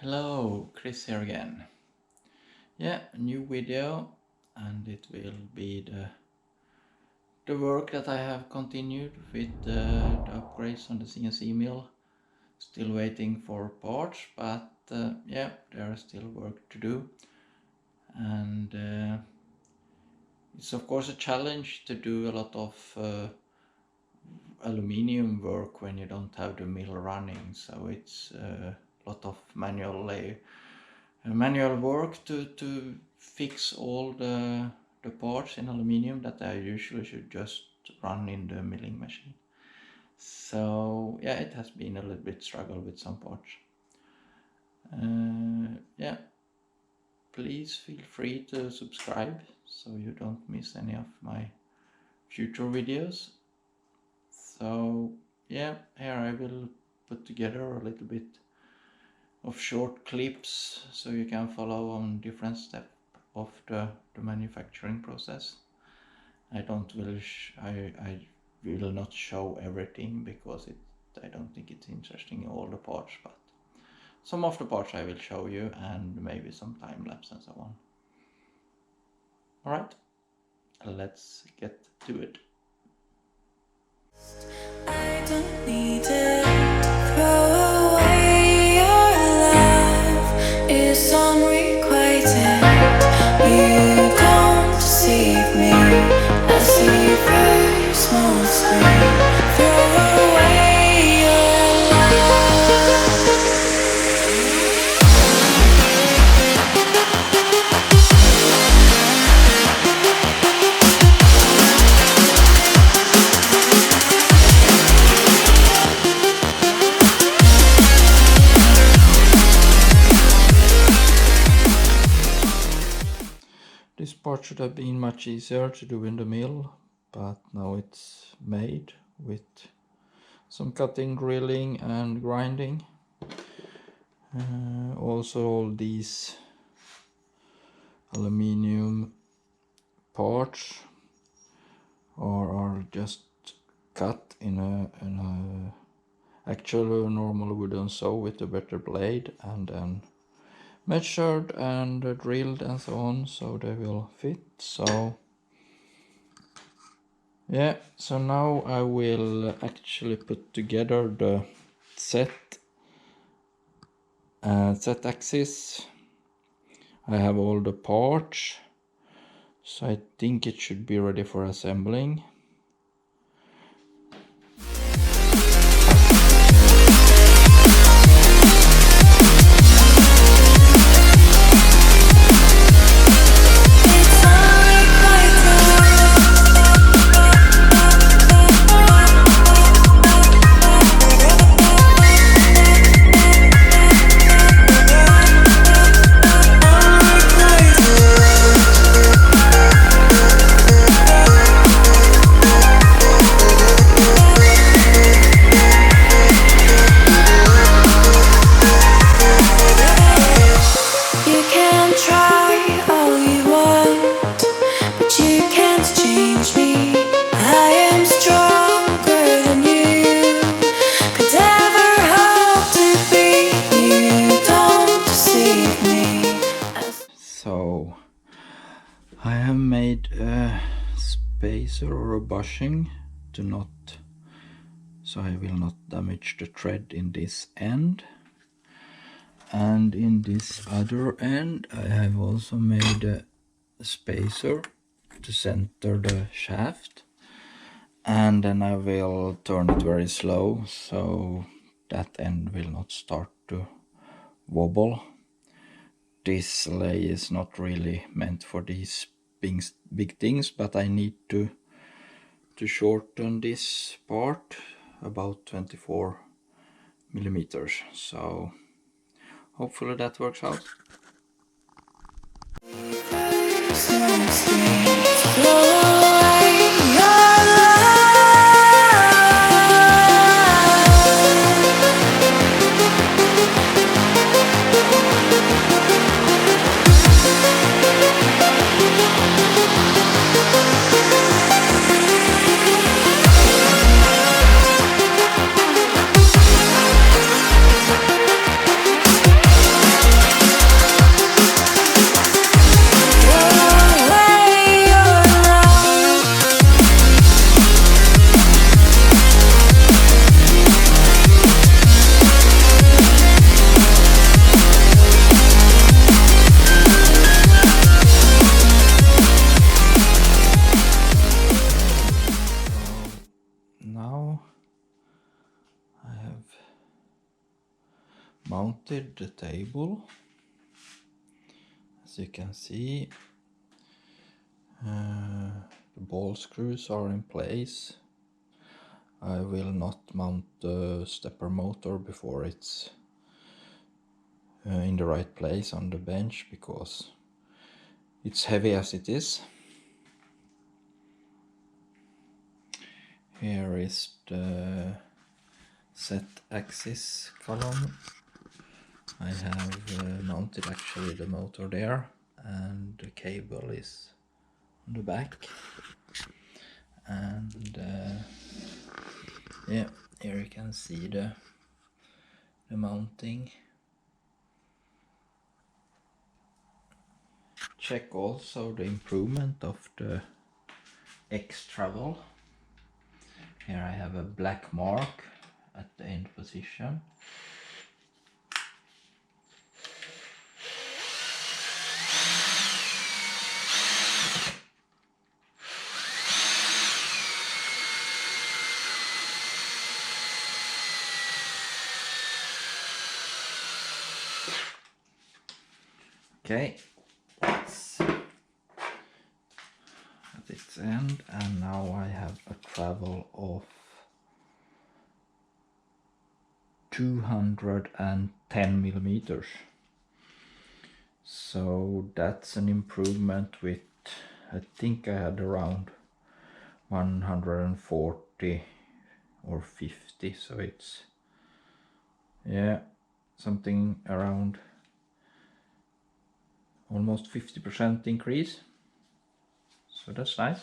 Hello, Chris here again. Yeah, a new video, and it will be the work that I have continued with the upgrades on the CNC mill. Still waiting for parts, but yeah, there is still work to do, and it's of course a challenge to do a lot of aluminium work when you don't have the mill running. So it's a lot of manual work to fix all the parts in aluminium that I usually should just run in the milling machine. So yeah, it has been a little bit struggle with some parts. Yeah, please feel free to subscribe so you don't miss any of my future videos. So yeah, here I will put together a little bit of short clips so you can follow on different steps of the manufacturing process. I will not show everything because I don't think it's interesting in all the parts, but some of the parts I will show you and maybe some time lapse and so on. Alright, let's get to it. I don't need it. Throw away your love is unrequited. You don't deceive me. I see very small screen. Throw away your love. This part should have been much easier to do in the mill, but now it's made with some cutting, drilling and grinding. Also all these aluminium parts are just cut in a actual normal wooden saw with a better blade and then measured and drilled and so on, so they will fit. So yeah, so now I will actually put together the set axis. I have all the parts, so I think it should be ready for assembling. So I have made a spacer or a bushing so I will not damage the thread in this end, and in this other end I have also made a spacer to center the shaft, and then I will turn it very slow so that end will not start to wobble. This lay is not really meant for these big things, but I need to shorten this part about 24 millimeters, so hopefully that works out. mounted the table. As you can see, the ball screws are in place. I will not mount the stepper motor before it's in the right place on the bench, because it's heavy as it is. Here is the Z-axis column. I have mounted actually the motor there, and the cable is on the back. And yeah, here you can see the mounting. Check also the improvement of the X travel. Here I have a black mark at the end position. Okay, that's at its end, and now I have a travel of 210 millimeters. So that's an improvement with, I think I had around 140 or 50, so it's, yeah, something around almost 50% increase. So that's nice.